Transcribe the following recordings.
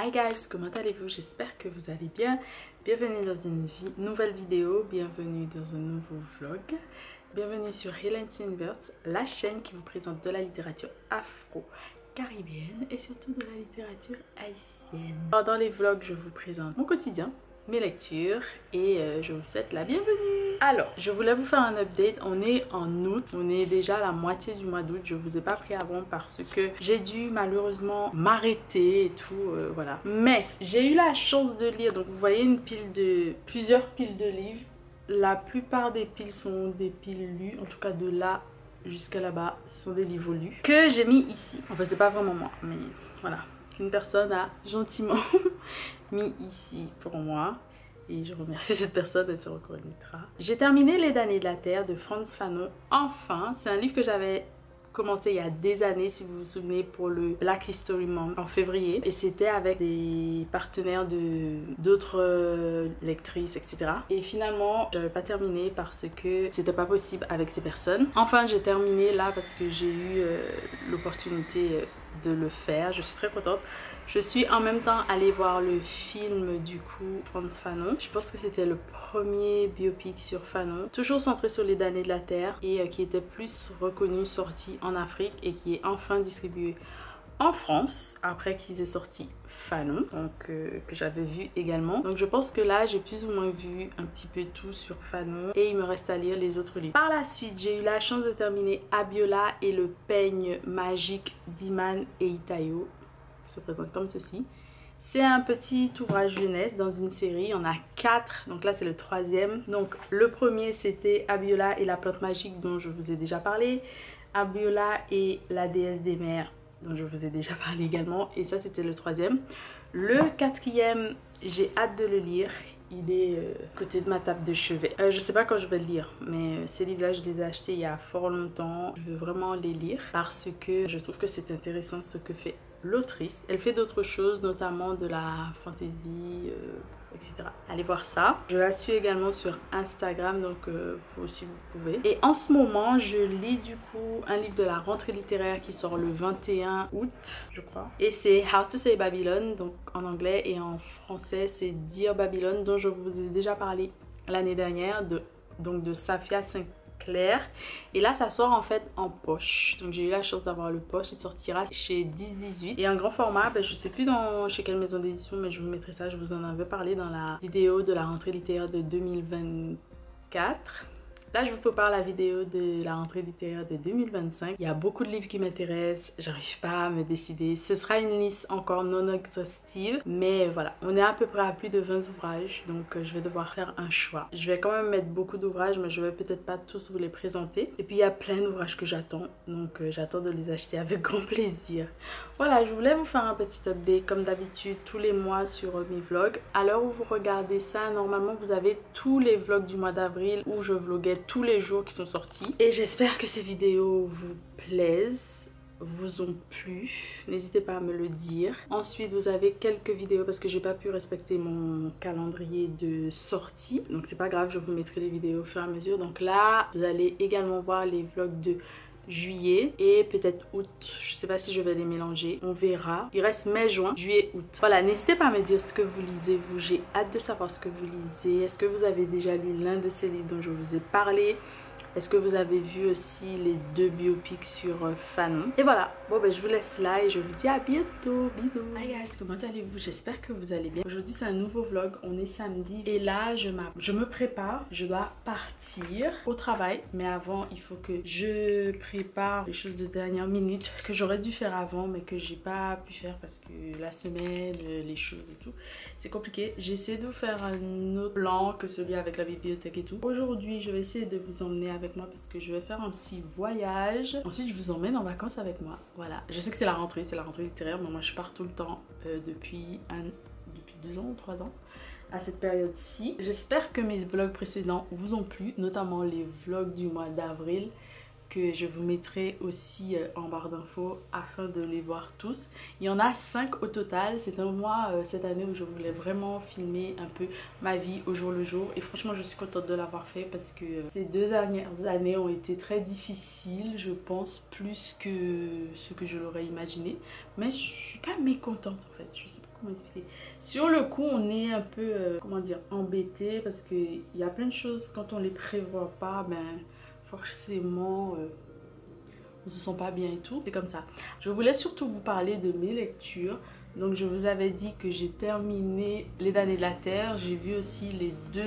Hi guys, comment allez-vous? J'espère que vous allez bien. Bienvenue dans une nouvelle vidéo, bienvenue dans un nouveau vlog. Bienvenue sur Helen's Universe, la chaîne qui vous présente de la littérature afro-caribéenne et surtout de la littérature haïtienne. Dans les vlogs, je vous présente mon quotidien, mes lectures et je vous souhaite la bienvenue. Alors, je voulais vous faire un update. On est en août, on est déjà à la moitié du mois d'août. Je vous ai pas pris avant parce que j'ai dû malheureusement m'arrêter et tout, voilà. Mais j'ai eu la chance de lire, donc vous voyez plusieurs piles de livres. La plupart des piles sont des piles lues, en tout cas de là jusqu'à là-bas, ce sont des livres lus que j'ai mis ici. Enfin, c'est pas vraiment moi, mais voilà. Une personne a gentiment mis ici pour moi. Et je remercie cette personne, elle se reconnaîtra. J'ai terminé Les damnés de la Terre de Frantz Fanon. Enfin, c'est un livre que j'avais commencé il y a des années, si vous vous souvenez, pour le Black History Month en février. Et c'était avec des partenaires d'autres lectrices, etc. Et finalement, j'avais pas terminé parce que c'était pas possible avec ces personnes. Enfin, j'ai terminé là parce que j'ai eu l'opportunité de le faire. Je suis très contente. Je suis en même temps allée voir le film du coup Frantz Fanon. Je pense que c'était le premier biopic sur Fanon. Toujours centré sur les damnés de la Terre et qui était plus reconnu, sorti en Afrique et qui est enfin distribué en France après qu'ils aient sorti Fanon, donc que j'avais vu également. Donc je pense que là j'ai plus ou moins vu un petit peu tout sur Fanon et il me reste à lire les autres livres. Par la suite, j'ai eu la chance de terminer Abiola et le peigne magique d'Iman et Itayo. Se présente comme ceci. C'est un petit ouvrage jeunesse dans une série, il y en a 4, donc là c'est le 3e. Donc le premier c'était Abiola et la plante magique dont je vous ai déjà parlé, Abiola et la déesse des mers dont je vous ai déjà parlé également, et ça c'était le 3e. Le 4e, j'ai hâte de le lire. Il est côté de ma table de chevet. Je sais pas quand je vais le lire, mais ces livres-là, je les ai achetés il y a fort longtemps. Je veux vraiment les lire parce que je trouve que c'est intéressant ce que fait l'autrice. Elle fait d'autres choses, notamment de la fantasy, etc. Allez voir ça. Je la suis également sur Instagram, donc vous aussi vous pouvez. Et en ce moment, je lis du coup un livre de la rentrée littéraire qui sort le 21 août, je crois. Et c'est How to Say Babylon, donc en anglais, et en français c'est Dire Babylone, dont je vous ai déjà parlé l'année dernière, donc de Safia Sinclair. Et là ça sort en fait en poche, donc j'ai eu la chance d'avoir le poche. Il sortira chez 10-18 et en grand format. Je sais plus chez quelle maison d'édition, mais je vous mettrai ça. Je vous en avais parlé dans la vidéo de la rentrée littéraire de 2024. Là, je vous prépare la vidéo de la rentrée littéraire de 2025. Il y a beaucoup de livres qui m'intéressent. J'arrive pas à me décider. Ce sera une liste encore non exhaustive. Mais voilà, on est à peu près à plus de 20 ouvrages. Donc, je vais devoir faire un choix. Je vais quand même mettre beaucoup d'ouvrages, mais je vais peut-être pas tous vous les présenter. Et puis, il y a plein d'ouvrages que j'attends. Donc, j'attends de les acheter avec grand plaisir. Voilà, je voulais vous faire un petit update comme d'habitude tous les mois sur mes vlogs. À l'heure où vous regardez ça, normalement, vous avez tous les vlogs du mois d'avril où je vloguais tous les jours qui sont sortis. Et j'espère que ces vidéos vous plaisent, vous ont plu. N'hésitez pas à me le dire. Ensuite, vous avez quelques vidéos parce que j'ai pas pu respecter mon calendrier de sortie. Donc c'est pas grave, je vous mettrai les vidéos au fur et à mesure. Donc là, vous allez également voir les vlogs de juillet et peut-être août. Je sais pas si je vais les mélanger, on verra. Il reste mai, juin, juillet, août. Voilà, n'hésitez pas à me dire ce que vous lisez vous. J'ai hâte de savoir ce que vous lisez. Est-ce que vous avez déjà lu l'un de ces livres dont je vous ai parlé? Est-ce que vous avez vu aussi les 2 biopics sur Fanon? Et voilà, bon je vous laisse là et je vous dis à bientôt. Bisous. Hi guys, comment allez-vous? J'espère que vous allez bien. Aujourd'hui c'est un nouveau vlog, on est samedi et là je me prépare. Je dois partir au travail, mais avant il faut que je prépare les choses de dernière minute que j'aurais dû faire avant mais que j'ai pas pu faire parce que la semaine, les choses et tout, c'est compliqué. J'ai essayé de vous faire un autre plan que celui avec la bibliothèque et tout. Aujourd'hui je vais essayer de vous emmener avec moi parce que je vais faire un petit voyage. Ensuite je vous emmène en vacances avec moi. Voilà, je sais que c'est la rentrée littéraire, mais moi je pars tout le temps depuis 2 ans ou 3 ans à cette période-ci. J'espère que mes vlogs précédents vous ont plu, notamment les vlogs du mois d'avril que je vous mettrai aussi en barre d'infos afin de les voir tous. Il y en a 5 au total. C'est un mois cette année où je voulais vraiment filmer un peu ma vie au jour le jour et franchement je suis contente de l'avoir fait parce que ces 2 dernières années ont été très difficiles, je pense, plus que ce que je l'aurais imaginé, mais je suis pas mécontente en fait, je sais pas. comment expliquer. Sur le coup, on est un peu, comment dire, embêté parce qu'il y a plein de choses, quand on les prévoit pas, ben forcément, on se sent pas bien et tout. C'est comme ça. Je voulais surtout vous parler de mes lectures. Donc je vous avais dit que j'ai terminé Les damnés de la Terre. J'ai vu aussi les 2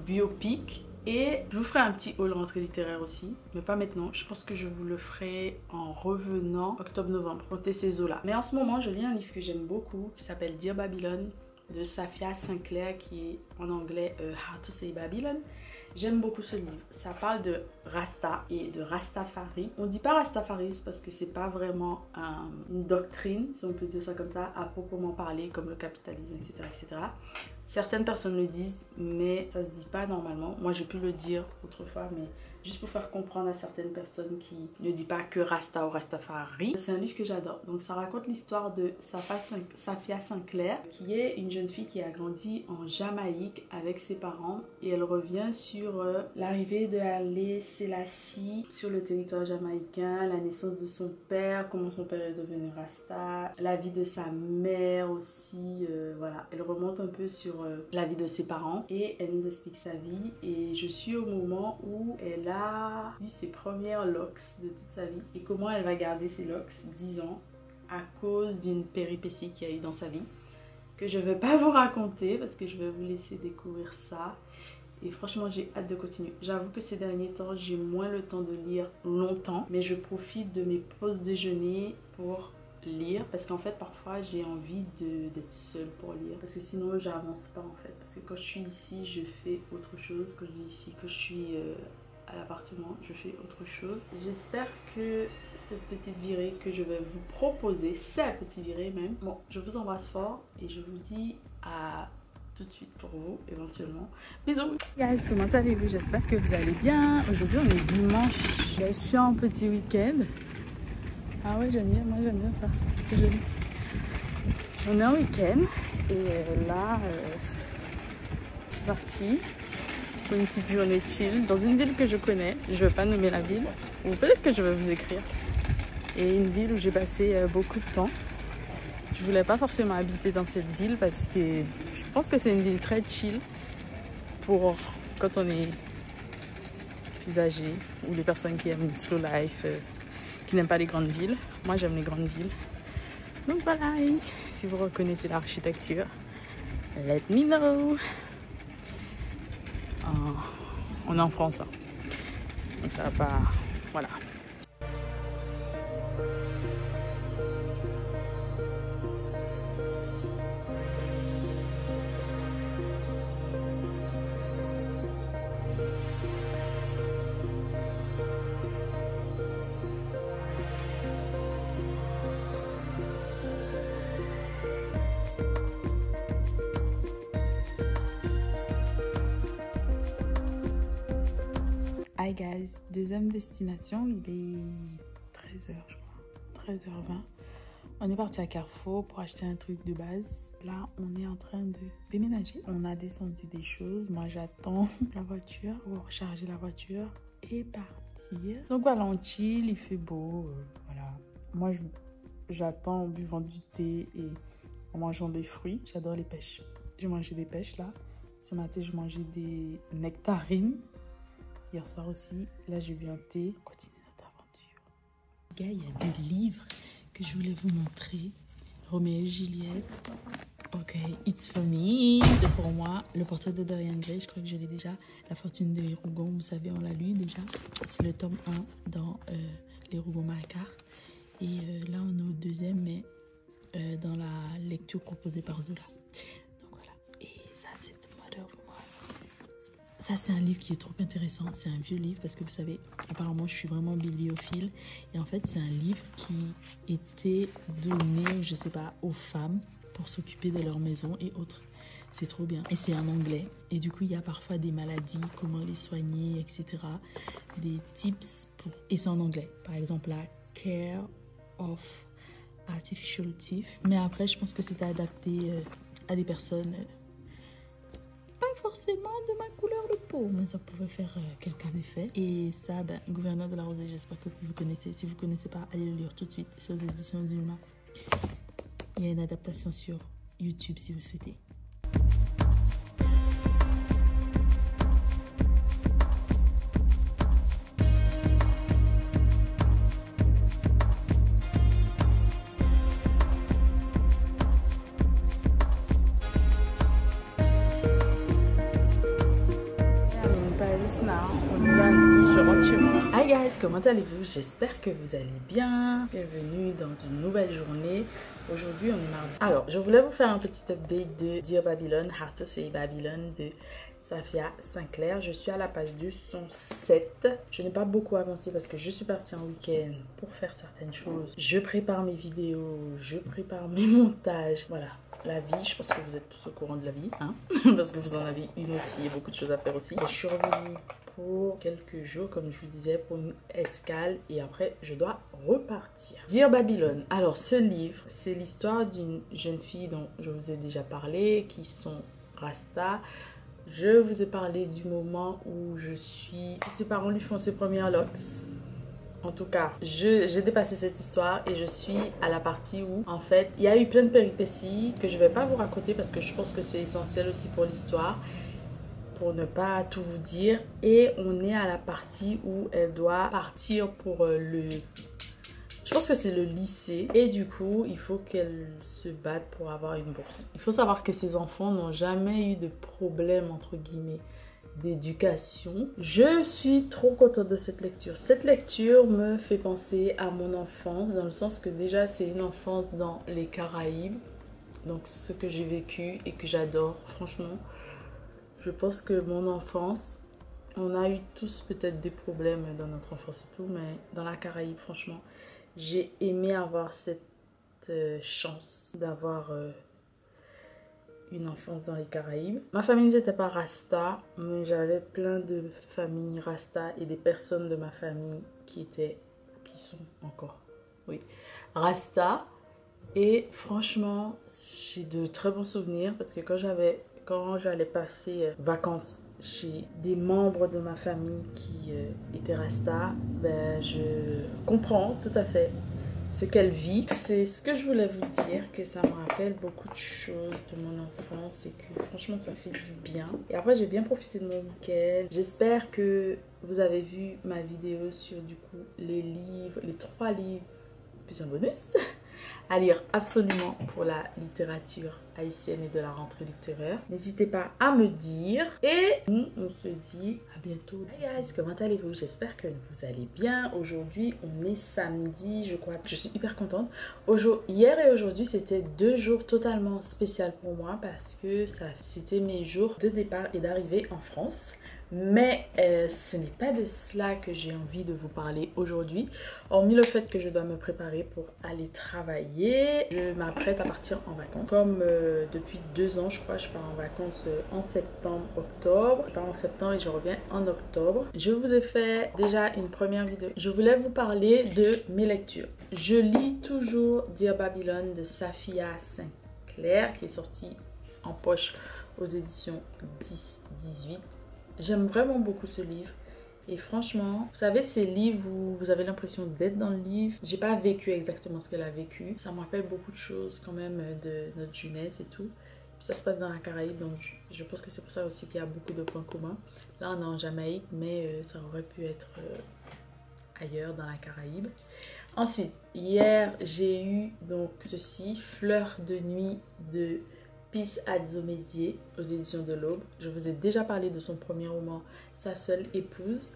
biopics. Et je vous ferai un petit haul rentrée littéraire aussi. Mais pas maintenant. Je pense que je vous le ferai en revenant octobre-novembre. Comptez ces eaux-là. Mais en ce moment, je lis un livre que j'aime beaucoup qui s'appelle Dear Babylon de Safia Sinclair, qui est en anglais How to Say Babylon. J'aime beaucoup ce livre. Ça parle de Rasta et de Rastafari. On dit pas Rastafarisme parce que c'est pas vraiment une doctrine, si on peut dire ça comme ça, à proprement parler, comme le capitalisme, etc., etc. Certaines personnes le disent, mais ça se dit pas normalement. Moi, j'ai pu le dire autrefois, mais juste pour faire comprendre à certaines personnes qui ne disent pas que Rasta ou Rastafari. C'est un livre que j'adore. Donc ça raconte l'histoire de Safia Sinclair, qui est une jeune fille qui a grandi en Jamaïque avec ses parents, et elle revient sur l'arrivée de Haile Selassie sur le territoire jamaïcain, la naissance de son père, comment son père est devenu Rasta, la vie de sa mère aussi, voilà. Elle remonte un peu sur la vie de ses parents et elle nous explique sa vie, et je suis au moment où elle a eu ses premières locks de toute sa vie et comment elle va garder ses locks 10 ans à cause d'une péripétie qu'il y a eu dans sa vie que je ne vais pas vous raconter parce que je vais vous laisser découvrir ça. Et franchement, j'ai hâte de continuer. J'avoue que ces derniers temps, j'ai moins le temps de lire longtemps, mais je profite de mes pauses déjeuner pour lire parce qu'en fait parfois j'ai envie d'être seule pour lire parce que sinon j'avance pas en fait, parce que quand je suis ici je fais autre chose. Quand je dis ici, que je suis à l'appartement, je fais autre chose. J'espère que cette petite virée que je vais vous proposer, cette petite virée même, bon, je vous embrasse fort et je vous dis à tout de suite pour vous éventuellement. Bisous guys, comment allez-vous? J'espère que vous allez bien. Aujourd'hui on est dimanche, je suis en petit week-end. Ah ouais, j'aime bien, moi j'aime bien ça, c'est joli. On est en week-end et là je suis partie pour une petite journée chill dans une ville que je connais. Je ne vais pas nommer la ville, ou peut-être que je vais vous écrire. Et une ville où j'ai passé beaucoup de temps. Je voulais pas forcément habiter dans cette ville parce que je pense que c'est une ville très chill pour quand on est plus âgé ou les personnes qui aiment une slow life, qui n'aiment pas les grandes villes. Moi j'aime les grandes villes. Donc voilà, si vous reconnaissez l'architecture, let me know. On est en France, hein. Donc ça va pas... Voilà. Hi guys, deuxième destination, il est 13h je crois, 13h20. On est parti à Carrefour pour acheter un truc de base. Là, on est en train de déménager. On a descendu des choses. Moi, j'attends la voiture pour recharger la voiture et partir. Donc voilà, on chill, il fait beau. Voilà. Moi, j'attends en buvant du thé et en mangeant des fruits. J'adore les pêches. J'ai mangé des pêches là. Ce matin, je mangeais des nectarines. Hier soir aussi, là j'ai bu un thé. On continue notre aventure. Les gars, il y a des livres que je voulais vous montrer. Roméo et Juliette. Ok, It's for me. C'est pour moi. Le portrait de Dorian Gray, je crois que je l'ai déjà. La fortune des Rougon, vous savez, on l'a lu déjà. C'est le tome 1 dans les Rougon-Macquart. Et là, on est au deuxième, mais dans la lecture proposée par Zola. Ça, c'est un livre qui est trop intéressant. C'est un vieux livre parce que vous savez, apparemment, je suis vraiment bibliophile. Et en fait, c'est un livre qui était donné, je sais pas, aux femmes pour s'occuper de leur maison et autres. C'est trop bien. Et c'est en anglais. Et du coup, il y a parfois des maladies, comment les soigner, etc. Des tips pour... Et c'est en anglais. Par exemple, la Care of Artificial Teeth. Mais après, je pense que c'était adapté à des personnes... forcément de ma couleur de peau, mais ça pouvait faire quelques effets. Et ça, ben, Gouverneur de la Rosée, j'espère que vous connaissez. Si vous ne connaissez pas, allez le lire tout de suite. C'est aux éditions du Dumas. Il y a une adaptation sur YouTube si vous souhaitez. Now, on est lundi, je rentre chez moi. Hi guys, comment allez-vous? J'espère que vous allez bien. Bienvenue dans une nouvelle journée. Aujourd'hui, on est mardi. Alors, je voulais vous faire un petit update de Dear Babylon, How to Say Babylon de Safia Sinclair. Je suis à la page 207. Je n'ai pas beaucoup avancé parce que je suis partie en week-end pour faire certaines choses. Je prépare mes vidéos, je prépare mes montages. Voilà. La vie, je pense que vous êtes tous au courant de la vie, hein? Parce que vous en avez une aussi et beaucoup de choses à faire aussi. Je suis revenue pour quelques jours, comme je vous disais, pour une escale et après je dois repartir. Dear Babylon. Alors ce livre, c'est l'histoire d'une jeune fille dont je vous ai déjà parlé, qui sont Rasta. Je vous ai parlé du moment où ses parents lui font ses premières locks. En tout cas, j'ai dépassé cette histoire et je suis à la partie où, en fait, il y a eu plein de péripéties que je ne vais pas vous raconter parce que je pense que c'est essentiel aussi pour l'histoire, pour ne pas tout vous dire. Et on est à la partie où elle doit partir pour je pense que c'est le lycée. Et du coup, il faut qu'elle se batte pour avoir une bourse. Il faut savoir que ces enfants n'ont jamais eu de problème, entre guillemets, d'éducation. Je suis trop contente de cette lecture. Cette lecture me fait penser à mon enfance, dans le sens que déjà c'est une enfance dans les Caraïbes, donc ce que j'ai vécu et que j'adore. Franchement, je pense que mon enfance, on a eu tous peut-être des problèmes dans notre enfance et tout, mais dans la Caraïbe, franchement, j'ai aimé avoir cette chance d'avoir une enfance dans les Caraïbes. Ma famille n'était pas Rasta, mais j'avais plein de familles Rasta et des personnes de ma famille qui sont encore, oui, Rasta. Et franchement, j'ai de très bons souvenirs parce que quand j'allais passer vacances chez des membres de ma famille qui étaient Rasta, ben je comprends tout à fait ce qu'elle vit. C'est ce que je voulais vous dire, que ça me rappelle beaucoup de choses de mon enfance et que franchement ça fait du bien. Et après j'ai bien profité de mon week-end. J'espère que vous avez vu ma vidéo sur du coup les 3 livres plus un bonus à lire absolument pour la littérature haïtienne et de la rentrée littéraire. N'hésitez pas à me dire et nous on se dit à bientôt. Hey guys, comment allez-vous? J'espère que vous allez bien. Aujourd'hui on est samedi, je crois. Je suis hyper contente. Hier et aujourd'hui c'était 2 jours totalement spéciaux pour moi parce que c'était mes jours de départ et d'arrivée en France. Mais ce n'est pas de cela que j'ai envie de vous parler aujourd'hui. Hormis le fait que je dois me préparer pour aller travailler, je m'apprête à partir en vacances. Comme depuis 2 ans, je crois, je pars en vacances en septembre, octobre. Je pars en septembre et je reviens en octobre. Je vous ai fait déjà une première vidéo. Je voulais vous parler de mes lectures. Je lis toujours Dear Babylon de Safia Sinclair qui est sorti en poche aux éditions 10-18. J'aime vraiment beaucoup ce livre et franchement, vous savez ces livres où vous avez l'impression d'être dans le livre. J'ai pas vécu exactement ce qu'elle a vécu. Ça me rappelle beaucoup de choses quand même de notre jeunesse et tout. Puis ça se passe dans la Caraïbe, donc je pense que c'est pour ça aussi qu'il y a beaucoup de points communs. Là on est en Jamaïque, mais ça aurait pu être ailleurs dans la Caraïbe. Ensuite, hier j'ai eu donc ceci, Fleur de nuit de Peace Adzomédié aux éditions de l'Aube. Je vous ai déjà parlé de son premier roman, Sa seule épouse.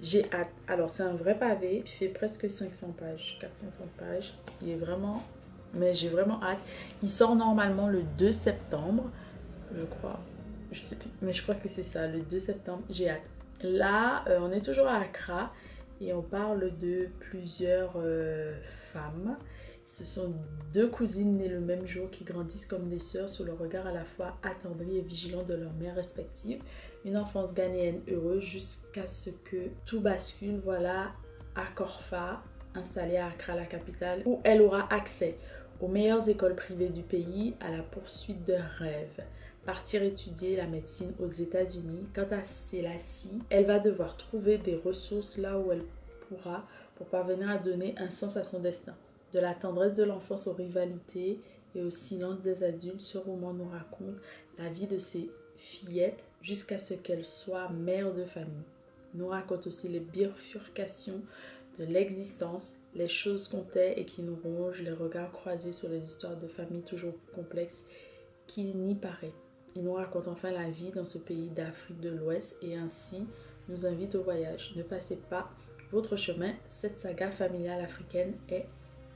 J'ai hâte. Alors c'est un vrai pavé, il fait presque 500 pages, 430 pages. Il est vraiment, mais j'ai vraiment hâte. Il sort normalement le 2 septembre, je crois. Je sais plus, mais je crois que c'est ça, le 2 septembre. J'ai hâte. Là, on est toujours à Accra et on parle de plusieurs femmes. Ce sont 2 cousines nées le même jour qui grandissent comme des sœurs sous le regard à la fois attendri et vigilant de leurs mères respectives. Une enfance ghanéenne heureuse jusqu'à ce que tout bascule, voilà, à Korfa, installée à Accra, la capitale, où elle aura accès aux meilleures écoles privées du pays, à la poursuite de rêves. Partir étudier la médecine aux États-Unis. Quant à Selassie, elle va devoir trouver des ressources là où elle pourra pour parvenir à donner un sens à son destin. De la tendresse de l'enfance aux rivalités et au silence des adultes, ce roman nous raconte la vie de ces fillettes jusqu'à ce qu'elles soient mères de famille. Il nous raconte aussi les bifurcations de l'existence, les choses qu'on tait et qui nous rongent, les regards croisés sur les histoires de famille toujours plus complexes qu'il n'y paraît. Il nous raconte enfin la vie dans ce pays d'Afrique de l'Ouest et ainsi nous invite au voyage. Ne passez pas votre chemin, cette saga familiale africaine est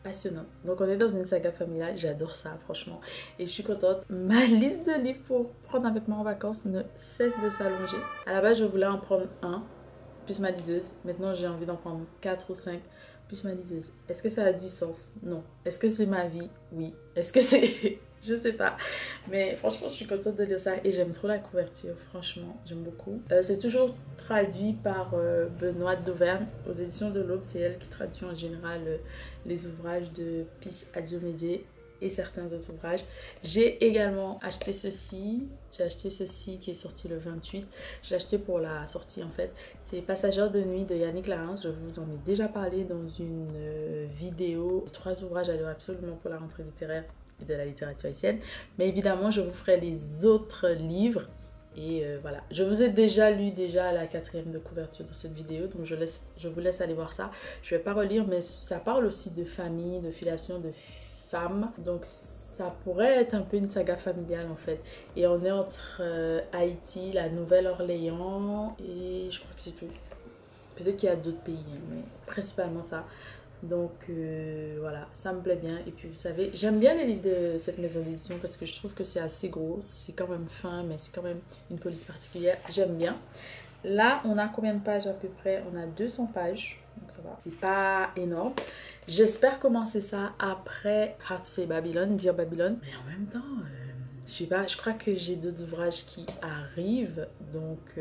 passionnante. Donc on est dans une saga familiale, j'adore ça franchement et je suis contente. Ma liste de livres pour prendre avec moi en vacances ne cesse de s'allonger. À la base je voulais en prendre un, plus ma liseuse. Maintenant j'ai envie d'en prendre 4 ou 5 plus ma liseuse. Est-ce que ça a du sens? Non. Est-ce que c'est ma vie? Oui. Est-ce que c'est... Je sais pas, mais franchement je suis contente de lire ça et j'aime trop la couverture, franchement j'aime beaucoup. C'est toujours traduit par Benoît d'Auvergne aux éditions de l'Aube. C'est elle qui traduit en général les ouvrages de Peace Adjomédé et certains autres ouvrages. J'ai également acheté ceci, qui est sorti le 28. Je l'ai acheté pour la sortie en fait. C'est Passagère de nuit de Yannick Larens. Je vous en ai déjà parlé dans une vidéo. 3 ouvrages à lire absolument pour la rentrée littéraire et de la littérature haïtienne, mais évidemment je vous ferai les autres livres et voilà, je vous ai déjà lu la 4e de couverture dans cette vidéo, donc je vous laisse aller voir ça. Je vais pas relire, mais ça parle aussi de famille, de filiation, de femmes, donc ça pourrait être un peu une saga familiale en fait, et on est entre Haïti, la Nouvelle-Orléans et je crois que c'est tout. Peut-être qu'il y a d'autres pays, hein, mais principalement ça. Donc voilà, ça me plaît bien. Et puis vous savez, j'aime bien les livres de cette maison d'édition parce que je trouve que c'est assez gros. C'est quand même fin, mais c'est quand même une police particulière. J'aime bien. Là, on a combien de pages à peu près? On a 200 pages. Donc ça va. C'est pas énorme. J'espère commencer ça après How to Say Babylon, dire Babylone. Mais en même temps, je sais pas, je crois que j'ai d'autres ouvrages qui arrivent. Donc...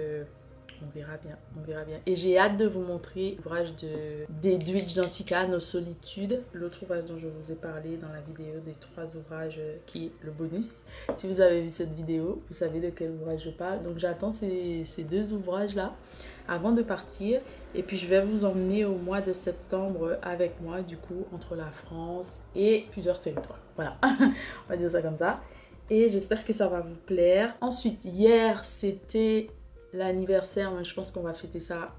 on verra bien, on verra bien. Et j'ai hâte de vous montrer l'ouvrage d'Edwidge Danticat, Nos Solitudes. L'autre ouvrage dont je vous ai parlé dans la vidéo des 3 ouvrages qui est le bonus. Si vous avez vu cette vidéo, vous savez de quel ouvrage je parle. Donc j'attends ces 2 ouvrages-là avant de partir. Et puis je vais vous emmener au mois de septembre avec moi, du coup, entre la France et plusieurs territoires. Voilà, on va dire ça comme ça. Et j'espère que ça va vous plaire. Ensuite, hier, c'était... l'anniversaire, mais je pense qu'on va fêter ça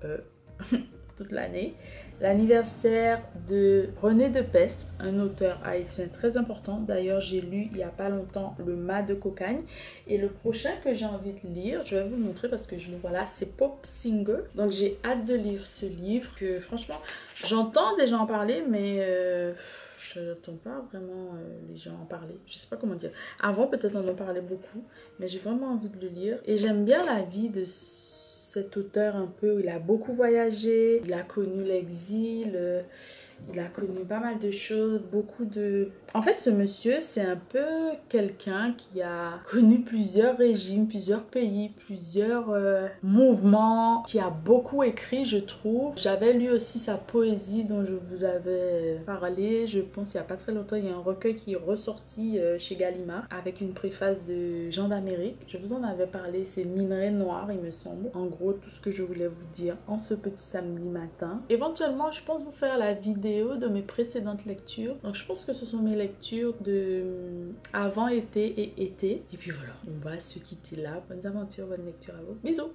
toute l'année. L'anniversaire de René de Pest, un auteur haïtien très important. D'ailleurs, j'ai lu il n'y a pas longtemps Le Mât de Cocagne. Et le prochain que j'ai envie de lire, je vais vous le montrer parce que je le vois là, c'est Pop Singer. Donc j'ai hâte de lire ce livre que franchement, j'entends des gens en parler, mais... je n'entends pas vraiment les gens en parler. Je sais pas comment dire. Avant, peut-être on en parlait beaucoup, mais j'ai vraiment envie de le lire. Et j'aime bien la vie de cet auteur un peu. Il a beaucoup voyagé, il a connu l'exil, il a connu pas mal de choses, beaucoup de... En fait, ce monsieur, c'est un peu quelqu'un qui a connu plusieurs régimes, plusieurs pays, plusieurs mouvements, qui a beaucoup écrit, je trouve. J'avais lu aussi sa poésie dont je vous avais parlé, je pense il n'y a pas très longtemps. Il y a un recueil qui est ressorti chez Gallimard avec une préface de Jean d'Amérique. Je vous en avais parlé, c'est Minerai Noir, il me semble. En gros, tout ce que je voulais vous dire en ce petit samedi matin. Éventuellement, je pense vous faire la vidéo de mes précédentes lectures. Donc je pense que ce sont mes lectures de avant été et été. Et puis voilà, on va se quitter là. Bonnes aventures, bonne lecture à vous. Bisous!